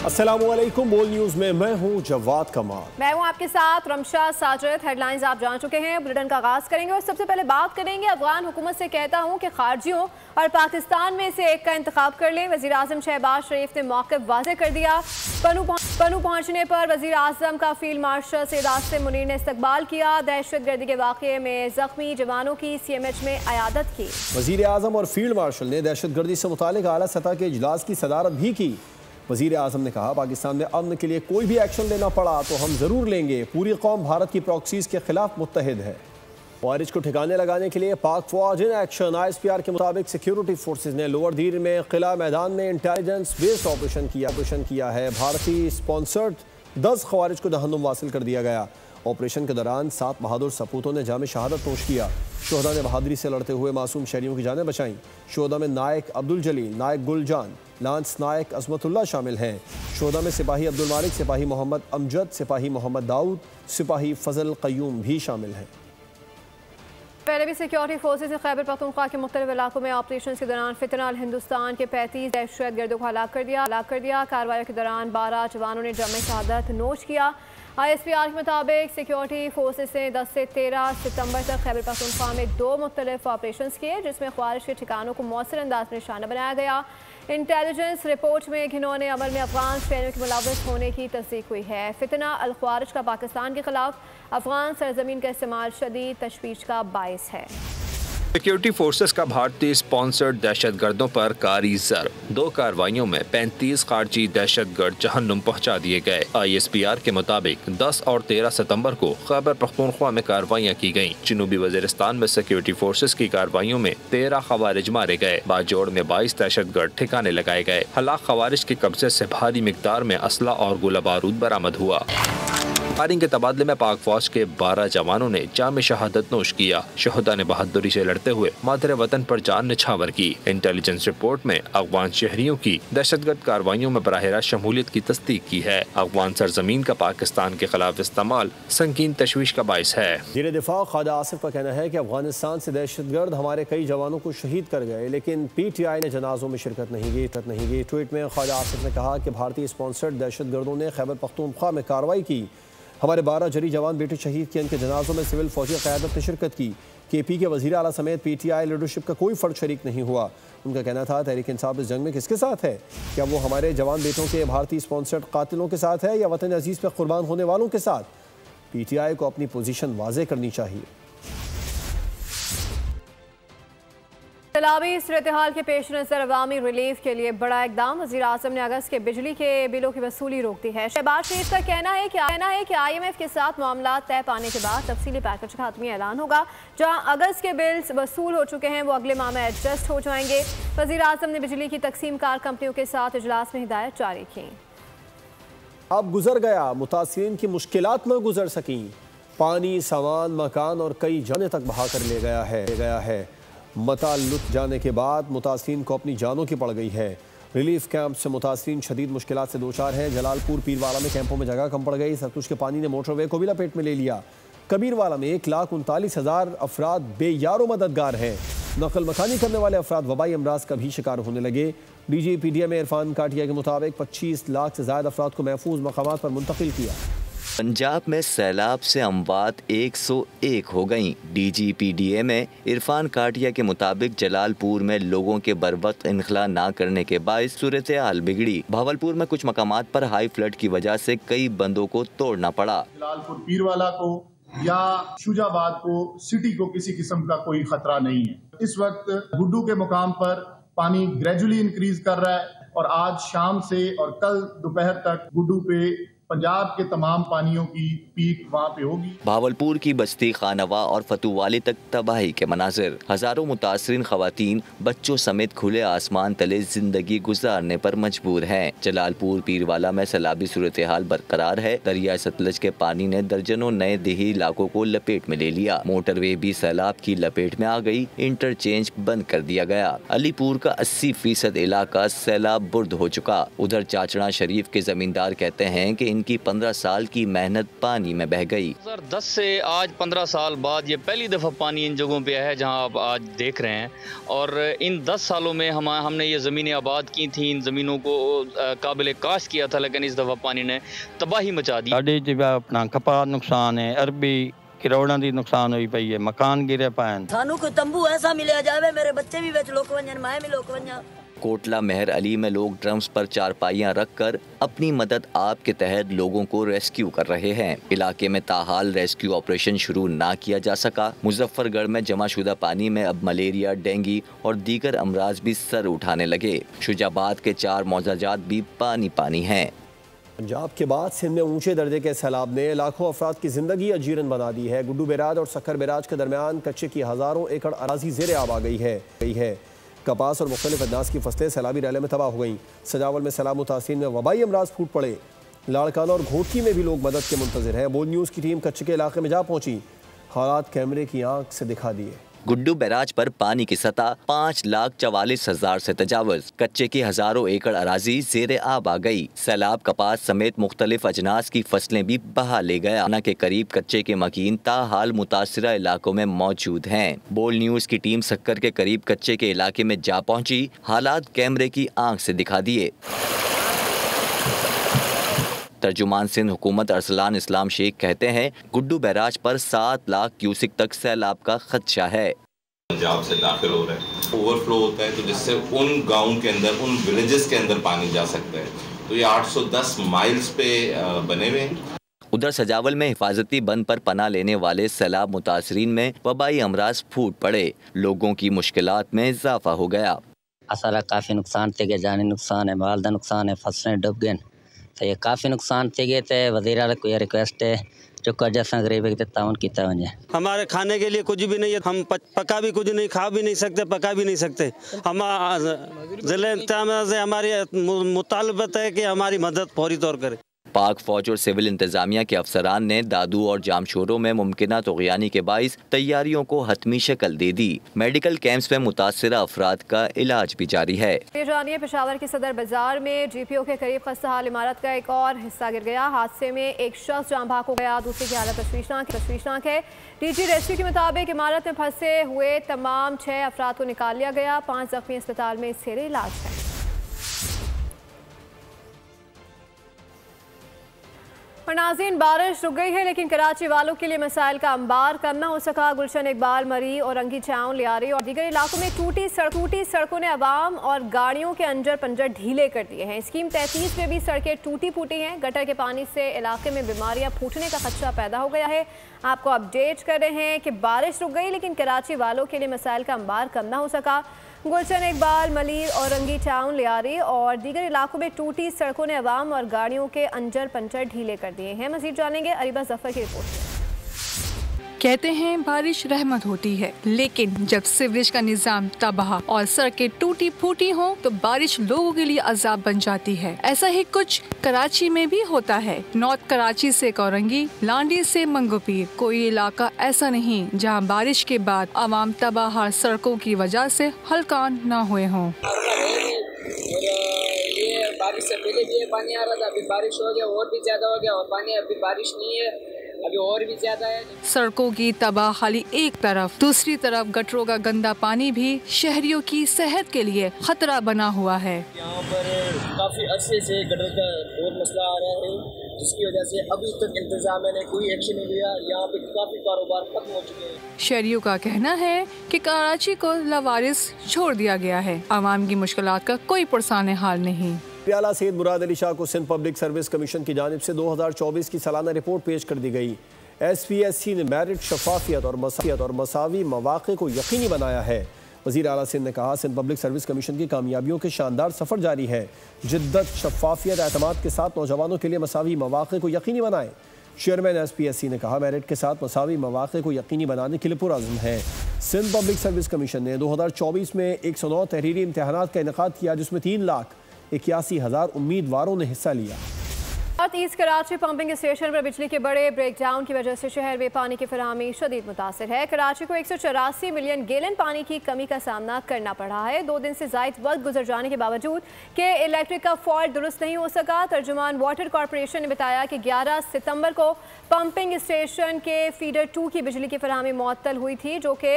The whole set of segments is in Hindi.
अस्सलामुअलैकुम। बोल न्यूज में मैं हूं जवाद कमाल। मैं हूं आपके साथ रमशा साजिद। हेडलाइंस आप जान चुके हैं, बुलेटिन का आगाज करेंगे और सबसे पहले बात करेंगे अफगान हुकूमत से कहता हूं कि खारजियों और पाकिस्तान में से एक का इंतखाब कर लें। वजीर आजम शहबाज शरीफ ने मौक़िफ़ वाज़ेह कर दिया। पनू पहुंचने पर वजीर आजम का फील्ड मार्शल सैयद आसिम मुनीर ने इस्तकबाल किया। दहशतगर्दी के वाक़े में जख्मी जवानों की CMH में अयादत की। वजीर आजम और फील्ड मार्शल ने दहशतगर्दी से मुतालिक आला सतह के इजलास की सदारत भी की। वजीर आजम ने कहा, पाकिस्तान में अमन के लिए कोई भी एक्शन लेना पड़ा तो हम ज़रूर लेंगे। पूरी कौम भारत की प्रॉक्सीज के खिलाफ मुत्तहिद है। वारिज को ठिकाने लगाने के लिए पाक फौज इन एक्शन। ISPR के मुताबिक सिक्योरिटी फोर्सेज ने लोअर दीर में किला मैदान में इंटेलिजेंस बेस्ड ऑपरेशन किया है। भारतीय स्पॉन्सर्ड 10 खवारिज को जहन्नुम वासिल कर दिया गया। ऑपरेशन के दौरान 7 बहादुर सपूतों ने जाम शहादत नोश किया। शोहदा ने बहादुरी से लड़ते हुए मासूम शहरियों की जानें बचाईं। शोहदा में नायक अब्दुल जलील, नायक गुलजान, लांस नायक अजमतुल्ला शामिल हैं। शोहदा में सिपाही अब्दुल मालिक, सिपाही मोहम्मद अमजद, सिपाही मोहम्मद दाऊद, सिपाही फजल कयूम भी शामिल हैं। पहले भी सिक्योरिटी फोर्सेज ने खैबर पख्तूनख्वा के मुख्तलिफ इलाकों में ऑपरेशन के दौरान फितना अल हिंदुस्तान के 35 दहशतगर्दों को हलाक कर दिया। कार्रवाई के दौरान 12 जवानों ने जाम शहादत नोश किया। ISPR के मुताबिक सिक्योरिटी फोर्सेज ने 10 से 13 सितंबर तक खैबर पख्तूनख्वा में 2 मुख्तलिफ ऑपरेशन किए, जिसमें ख्वारिश के ठिकानों को मौसर अंदाज में निशाना बनाया गया। इंटेलिजेंस रिपोर्ट में घिनौने अमल में अफगान सैनिकों के मुलव्वस होने की तस्दीक हुई है। फितना अल ख्वारिज का पाकिस्तान के खिलाफ अफगान सरजमीन का इस्तेमाल शदीद तशवीश का बायस है। सिक्योरिटी फोर्सेस का भारतीय स्पॉन्सर्ड दहशतगर्दों पर कारी ज़र्ब। 2 कार्रवाइयों में 35 खारजी दहशतगर्द जहन्नुम पहुंचा दिए गए। ISPR के मुताबिक 10 और 13 सितंबर को खैबर पख्तूनख्वा में कार्रवाइयाँ की गयीं। जनूबी वजीरिस्तान में सिक्योरिटी फोर्सेस की कार्रवाइयों में 13 खवारिज मारे गए। बाजोड़ में 22 दहशतगर्द ठिकाने लगाए गए। हलाक खवारिज के कब्जे से भारी मिकदार में असला और गोला बारूद बरामद हुआ। फायरिंग के तबादले में पाक फौज के 12 जवानों ने जाम शहादत नोश किया। शोहदा ने बहादुरी से लड़ते हुए मादरे वतन पर जान निछावर की। इंटेलिजेंस रिपोर्ट में अफगान शहरियों की दहशतगर्द कार्रवाइयों में बराह रास्त शमूलियत की तस्दीक की है। अफगान सरजमीन का पाकिस्तान के खिलाफ इस्तेमाल संगीन तशवीश का बायस है। वज़ीर दिफा ख्वाजा आसिफ का कहना है कि अफगानिस्तान से दहशतगर्द हमारे कई जवानों को शहीद कर गए, लेकिन PTI ने जनाजों में शिरकत नहीं की। ट्वीट में ख्वाजा आसिफ ने कहा कि भारतीय स्पॉन्सर्ड दहशतगर्दों ने खैबर पख्तूनख्वा में कार्रवाई की। हमारे 12 जरी जवान बेटे शहीद किए। इनके जनाजों में सिविल फौजी क़यादत ने शिरकत की। KP के वज़ीर आला समेत PTI लीडरशिप का कोई फ़र्द शरीक नहीं हुआ। उनका कहना था, तहरीक इंसाफ इस जंग में किसके साथ है? क्या वो हमारे जवान बेटों के भारतीय स्पॉन्सर्ड कातिलों के साथ है या वतन अजीज़ पर कुर्बान होने वालों के साथ? PTI को अपनी पोजीशन वाज़ेह करनी चाहिए। सैलाबी सूरत हाल के पेश नज़र अवामी रिलीफ के लिए बड़ा इकदाम। वज़ीर आज़म ने अगस्त के बिजली के बिलों की वसूली रोक दी है। शहबाज शरीफ का कहना है कि IMF के साथ मामला तय पाने के बाद तफसीली पैकेज का हतमी ऐलान होगा। जहां अगस्त के बिल्स वसूल हो चुके हैं वो अगले माह में एडजस्ट हो जाएंगे। वज़ीर आज़म ने बिजली की तकसीम कार कंपनियों के साथ इजलास में हिदायत जारी की। अब गुजर गया, मुतासिरीन की मुश्किलात में गुजर सकी। पानी, सामान, मकान और कई जानें तक बहा कर ले गया है। मता लुट जाने के बाद मुतासिरीन को अपनी जानों की पड़ गई है। रिलीफ कैंप से मुतासिरीन शदीद मुश्किलात से दो चार हैं। जलालपुर पीरवाला में कैंपों में जगह कम पड़ गई। सतलुज के पानी ने मोटरवे को भी लपेट में ले लिया। कबीरवाला में 1,39,000 अफराद बेयारो मददगार हैं। नकल मकानी करने वाले अफराद वबाई अमराज का भी शिकार होने लगे। DG PDM इरफान काटिया के मुताबिक 25 लाख से ज़्यादा अफराद को महफूज मकामात पर मुंतकिल किया। पंजाब में सैलाब से अमवात 101 हो गईं। DG PDM इरफान काटिया के मुताबिक जलालपुर में लोगों के बरवक्त इनखला ना करने के बायस सूरत हाल बिगड़ी। भावलपुर में कुछ मकामात पर हाई फ्लड की वजह से कई बंदों को तोड़ना पड़ा। जलालपुर पीरवाला को या शुजाबाद को, सिटी को किसी किस्म का कोई खतरा नहीं है। इस वक्त गुड्डू के मुकाम पर पानी ग्रेजुअली इंक्रीज कर रहा है और आज शाम से और कल दोपहर तक गुड्डू पे पंजाब के तमाम पानियों की पीक वहाँ पे होगी। भावलपुर की बस्ती खानवा और फतुवाली तक तबाही के मनाजिर। हजारों मुतासरीन खवातीन बच्चों समेत खुले आसमान तले जिंदगी गुजारने पर मजबूर हैं। जलालपुर पीरवाला में सैलाबी सूरत हाल बरकरार है। दरिया सतलज के पानी ने दर्जनों नए देही इलाकों को लपेट में ले लिया। मोटरवे भी सैलाब की लपेट में आ गई। इंटरचेंज बंद कर दिया गया। अलीपुर का 80% इलाका सैलाब बुर्द हो चुका। उधर चाचड़ा शरीफ के जमींदार कहते हैं कि इन उनकी 15 साल की मेहनत पानी में बह गई। 2010 से आज 15 साल बाद ये पहली दफ़ा पानी इन जगहों पे आया है जहां आप आज देख रहे हैं। और इन 10 सालों में हमने ये ज़मीनें आबाद की थी, इन ज़मीनों को काबिल काश्त किया था, लेकिन इस दफ़ा पानी ने तबाही मचा दी। अपना कपास नुकसान है, अरबी करोड़ों की नुकसान हुई पई है, मकान गिरे पाए। सानू को तंबू ऐसा मिले जावे, मेरे बच्चे भी बेच लोक वंजन, मैं भी लोक वंजन। कोटला मेहर अली में लोग ड्रम्स पर चारपाइयां रखकर अपनी मदद आप के तहत लोगों को रेस्क्यू कर रहे हैं। इलाके में ताहाल रेस्क्यू ऑपरेशन शुरू ना किया जा सका। मुजफ्फरगढ़ में जमाशुदा पानी में अब मलेरिया, डेंगू और दीगर अमराज भी सर उठाने लगे। शुजाबाद के 4 मौजाजात भी पानी पानी हैं। पंजाब के बाद सिंध में ऊंचे दर्जे के सैलाब ने लाखों अफराद की जिंदगी अजीरन बना दी है। गुड्डू बैराज और सक्कर बैराज के दरमियान कच्चे की हज़ारों एकड़ अराजी ज़ेरे आब आ गई है। कपास और मुख्तलिफ अजनास की फसलें सैलाबी रैले में तबाह हो गईं। सजावल में सैलाब मुतासिरीन में वबाई अमराज फूट पड़े। लाड़काना और घोटकी में भी लोग मदद के मुंतज़िर हैं। बोल न्यूज़ की टीम कच्चे के इलाके में जा पहुंची, हालात कैमरे की आंख से दिखा दिए। गुड्डू बैराज पर पानी की सतह 5,44,000 से तजावज़। कच्चे की हज़ारों एकड़ अराजी ज़ेरे आब आ गई। सैलाब कपास समेत मुख्तलिफ अजनास की फसलें भी बहा ले गया। आना के करीब कच्चे के मकीन ताहाल मुतासिरा इलाकों में मौजूद हैं। बोल न्यूज़ की टीम सक्कर के करीब कच्चे के इलाके में जा पहुंची, हालात कैमरे की आंख से दिखा दिए। तर्जुमान सिंध हुकूमत अरसलान इस्लाम शेख कहते हैं गुड्डू बैराज पर 7 लाख क्यूसिक तक सैलाब का खदशा है। पंजाब से दाखिल हो रहा है, ओवरफ्लो होता है, तो जिससे उन गाँव के अंदर, उन विलेजेस के अंदर पानी जा सकता है। तो ये 810 माइल्स पे बने हुए हैं। उधर सजावल में हिफाजती बंद पर पनाह लेने वाले सैलाब मुतासरीन में वबाई अमराज फूट पड़े। लोगों की मुश्किलात में इजाफा हो गया। असल काफ़ी नुकसान थे गए, जानी नुकसान है, माल का नुकसान है, फसलें डूब गए, तो ये काफ़ी नुकसान थे गए। तो वज़ीर आला को यह रिक्वेस्ट है जो कर्जा गरीब के ताउन किया वजे। हमारे खाने के लिए कुछ भी नहीं है, हम पका भी कुछ नहीं, खा भी नहीं सकते, पका भी नहीं सकते। हम ज़िले इंतज़ामिया से हमारी मुतालबत है कि हमारी मदद फौरी तौर करे। पाक फौज और सिविल इंतजामिया के अफसरान ने दादू और जामशोरों में मुमकिना तुग़यानी के बाइस तैयारियों को हतमी शक्ल दे दी। मेडिकल कैंप्स में मुतासिरा अफराद का इलाज भी जारी है। जानिए पेशावर की सदर बाजार में GPO के करीब खस्ताहाल इमारत का एक और हिस्सा गिर गया। हादसे में एक शख्स जान भाग हो गया, दूसरे की हालत तशवीशनाक है। DG रेस्क्यू के मुताबिक इमारत में फंसे हुए तमाम 6 अफराद को निकाल लिया गया। 5 जख्मी अस्पताल में जेर इलाज है। और नाज़रीन, बारिश रुक गई है लेकिन कराची वालों के लिए मसाइल का अंबार कम न हो सका। गुलशन इकबाल, मरी और रंगी चाउं, लियारी और दीगर इलाकों में टूटी सड़कों ने अवाम और गाड़ियों के अंजर पंजर ढीले कर दिए हैं। स्कीम 33 में भी सड़कें टूटी फूटी हैं। गटर के पानी से इलाके में बीमारियां फूटने का खदशा पैदा हो गया है। आपको अपडेट कर रहे हैं कि बारिश रुक गई लेकिन कराची वालों के लिए मसाइल का अंबार कम न हो सका। गुलशन इकबाल, मलिर और रंगी चाउन, लियारी और दीगर इलाकों में टूटी सड़कों ने अवाम और गाड़ियों के अंजर पंजर ढीले कर दिए हैं। मज़ीद जानेंगे अरीबा जफर की रिपोर्ट में। कहते हैं बारिश रहमत होती है, लेकिन जब सीवरेज का निजाम तबाह और सड़कें टूटी फूटी हों तो बारिश लोगों के लिए अजाब बन जाती है। ऐसा ही कुछ कराची में भी होता है। नॉर्थ कराची से कौरंगी, लांडी से मंगोपीर, कोई इलाका ऐसा नहीं जहां बारिश के बाद आवाम तबाह सड़कों की वजह से हलकान न हुए हों। बारिश से पहले भी पानी आ रहा था, अभी बारिश हो गया और भी ज्यादा हो गया, और पानी अभी बारिश नहीं है, अभी और भी ज्यादा है। सड़कों की तबाही एक तरफ, दूसरी तरफ गटरों का गंदा पानी भी शहरियों की सेहत के लिए खतरा बना हुआ है। यहाँ पर काफी अरसे से गटर का बहुत मसला आ रहा है, जिसकी वजह से अभी तक इंतजामिया ने कोई एक्शन नहीं लिया। यहाँ पे काफी कारोबार खत्म हो चुके हैं। शहरियों का कहना है कि कराची को लावारिस छोड़ दिया गया है। आवाम की मुश्किलात का कोई पुरसाने हाल नहीं। आला सैयद मुराद अली शाह को सिंध पब्लिक सर्विस कमीशन की जानिब से 2024 की सालाना रिपोर्ट पेश कर दी गई। SPSC ने मेरिट, शफाफियत और मसावी मौक़े को यकीनी बनाया है। वज़ीर आला सिंध ने कहा, सिंध पब्लिक सर्विस कमीशन की कामयाबियों के शानदार सफ़र जारी है। जिद्दत, शफाफियत, एतमाद के साथ नौजवानों के लिए मसावी मौक़े को यकीनी बनाएं। चेयरमैन SPSC ने कहा, मेरिट के साथ मसावी मौक़े को यकीनी बनाने के लिए पुरअज़्म है। सिंध पब्लिक सर्विस कमीशन ने 2024 में 109 तहरीरी इम्तहानात का इनेकाद किया, जिसमें 3,81,000 उम्मीदवारों ने हिस्सा लिया। North east Karachi pumping station पर बिजली के बड़े ब्रेकडाउन की वजह से शहर में पानी की फराहमी शदीद मुतासर है। कराची को 184 मिलियन गैलन पानी की कमी का सामना करना पड़ा है। 2 दिन से ज़ायद वक्त गुजर जाने के बावजूद कि इलेक्ट्रिक का फॉल्ट दुरुस्त नहीं हो सका। तर्जुमान वाटर कॉरपोरेशन ने बताया कि 11 सितंबर को पंपिंग स्टेशन के फीडर 2 की बिजली की फराहमी मुअत्तल हुई थी, जो कि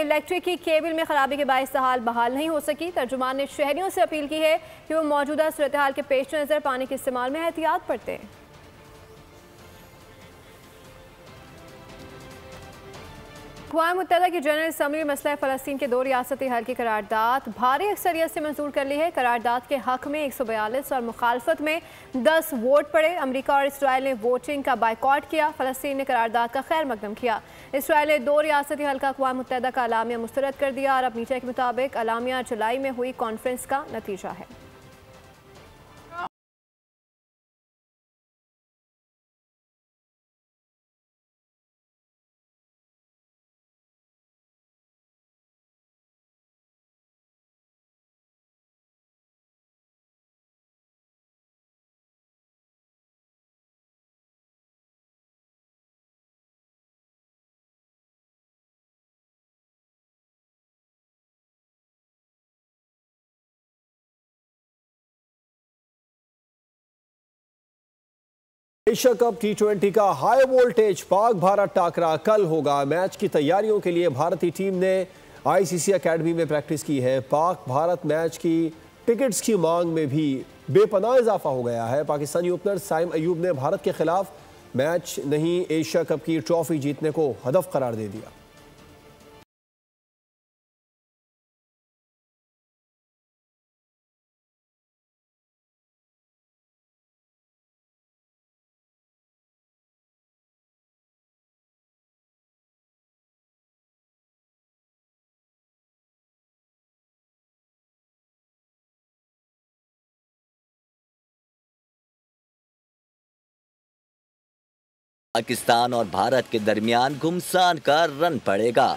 इलेक्ट्रिक की केबल में खराबी के बायस हाल बहाल नहीं हो सकी। तर्जुमान ने शहरियों से अपील की है कि वो मौजूदा सूरत हाल के पेश नज़र पानी के इस्तेमाल में एहतियात बरतें। अक़वाम मुत्तहिदा की जनरल असम्बली मसला फ़लस्तीन के 2 रियासती हल की करारदाद भारी अक्सरियत से मंजूर कर ली है। करारदाद के हक में 142 और मुखालफत में 10 वोट पड़े। अमरीका और इसराइल ने वोटिंग का बाइकॉट किया। फ़लस्तीन ने करारदाद का खैर मकदम किया। इसराइल ने 2 रियासती हल का अक़वाम मुत्तहिदा का अलामिया मुस्तरद कर दिया और अब नीचे के मुताबिक अलामिया जुलाई में हुई कॉन्फ्रेंस का नतीजा है। एशिया कप T20 का हाई वोल्टेज पाक भारत टाकरा कल होगा। मैच की तैयारियों के लिए भारतीय टीम ने ICC एकेडमी में प्रैक्टिस की है। पाक भारत मैच की टिकट्स की मांग में भी बेपनाह इजाफा हो गया है। पाकिस्तानी ओपनर साइम अयूब ने भारत के खिलाफ मैच नहीं एशिया कप की ट्रॉफी जीतने को हदफ करार दे दिया। पाकिस्तान और भारत के दरमियान घुमसान का रन पड़ेगा।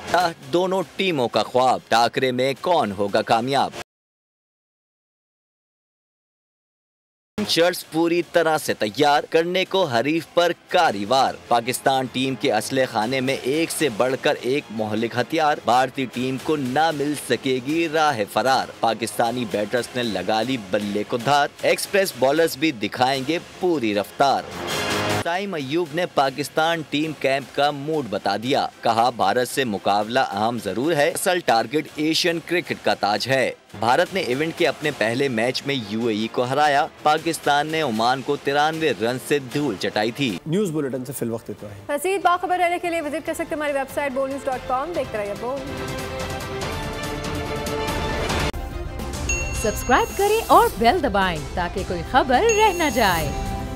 दोनों टीमों का ख्वाब, टाकरे में कौन होगा कामयाब। शर्ट्स पूरी तरह से तैयार करने को हरीफ पर कारीवार। पाकिस्तान टीम के असले खाने में एक से बढ़कर एक मोहलिक हथियार। भारतीय टीम को ना मिल सकेगी राह फरार। पाकिस्तानी बैटर्स ने लगा ली बल्ले को धार। एक्सप्रेस बॉलर्स भी दिखाएंगे पूरी रफ्तार। साइम अयूब ने पाकिस्तान टीम कैंप का मूड बता दिया। कहा भारत से मुकाबला अहम जरूर है, असल टारगेट एशियन क्रिकेट का ताज है। भारत ने इवेंट के अपने पहले मैच में UAE को हराया। पाकिस्तान ने ओमान को 93 रन से धूल चटाई थी। न्यूज बुलेटिन से फिल वक्त इतना है। मज़ीद बाखबर रहने के लिए विजिट कर सकते हमारी वेबसाइट bolnews.com। देखते रहिए बोल। सब्सक्राइब करें और बेल दबाएं ताकि कोई खबर रह न जाए।